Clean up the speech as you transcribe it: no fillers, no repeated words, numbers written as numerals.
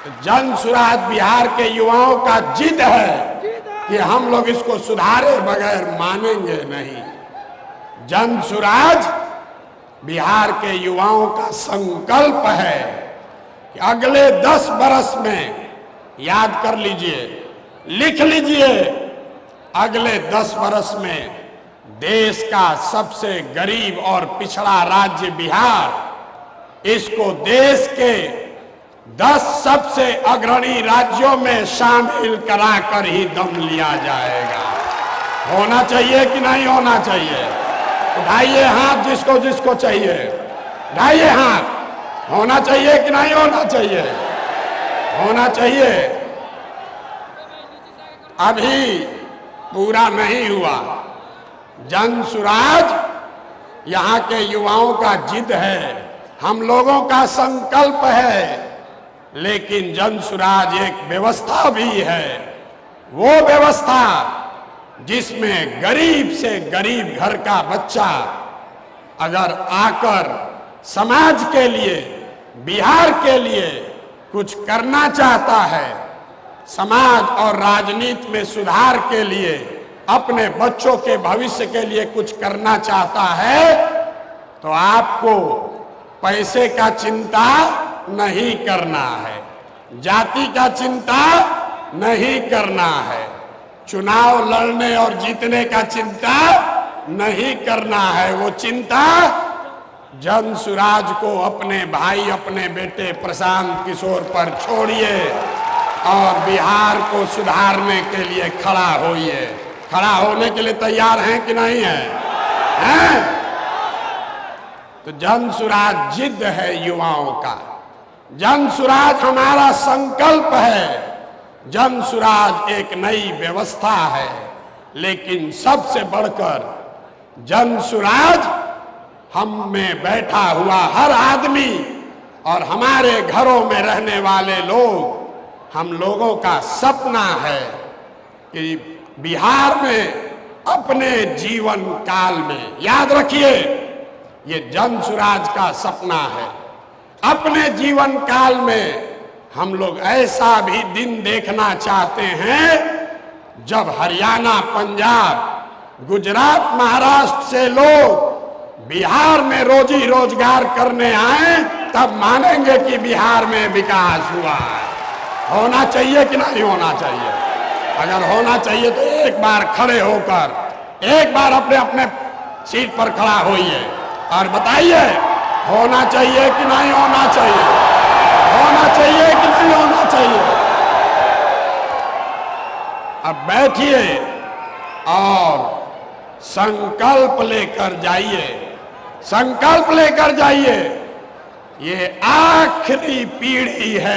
जन सुराज बिहार के युवाओं का जिद है कि हम लोग इसको सुधारे बगैर मानेंगे नहीं। जन सुराज बिहार के युवाओं का संकल्प है कि अगले 10 बरस में, याद कर लीजिए, लिख लीजिए, अगले 10 बरस में देश का सबसे गरीब और पिछड़ा राज्य बिहार, इसको देश के 10 सबसे अग्रणी राज्यों में शामिल कराकर ही दम लिया जाएगा। होना चाहिए कि नहीं होना चाहिए? उठाइए हाथ जिसको जिसको चाहिए, उठाइए हाथ। होना चाहिए कि नहीं होना चाहिए? होना चाहिए। अभी पूरा नहीं हुआ। जन सुराज यहाँ के युवाओं का जिद है, हम लोगों का संकल्प है, लेकिन जन सुराज एक व्यवस्था भी है। वो व्यवस्था जिसमें गरीब से गरीब घर का बच्चा अगर आकर समाज के लिए, बिहार के लिए कुछ करना चाहता है, समाज और राजनीति में सुधार के लिए, अपने बच्चों के भविष्य के लिए कुछ करना चाहता है, तो आपको पैसे का चिंता नहीं करना है, जाति का चिंता नहीं करना है, चुनाव लड़ने और जीतने का चिंता नहीं करना है। वो चिंता जन सुराज को, अपने भाई, अपने बेटे प्रशांत किशोर पर छोड़िए और बिहार को सुधारने के लिए खड़ा होइए। खड़ा होने के लिए तैयार हैं कि नहीं हैं? तो जन सुराज जिद है युवाओं का, जन सुराज हमारा संकल्प है, जन सुराज एक नई व्यवस्था है, लेकिन सबसे बढ़कर जन सुराज हम में बैठा हुआ हर आदमी और हमारे घरों में रहने वाले लोग, हम लोगों का सपना है कि बिहार में अपने जीवन काल में, याद रखिए, ये जन सुराज का सपना है, अपने जीवन काल में हम लोग ऐसा भी दिन देखना चाहते हैं जब हरियाणा, पंजाब, गुजरात, महाराष्ट्र से लोग बिहार में रोजी रोजगार करने आए, तब मानेंगे कि बिहार में विकास हुआ है। होना चाहिए कि नहीं होना चाहिए? अगर होना चाहिए तो एक बार खड़े होकर, एक बार अपने अपने सीट पर खड़ा होइए और बताइए, होना चाहिए कि नहीं होना चाहिए? होना चाहिए कि नहीं होना चाहिए? अब बैठिए और संकल्प लेकर जाइए, संकल्प लेकर जाइए। ये आखिरी पीढ़ी है।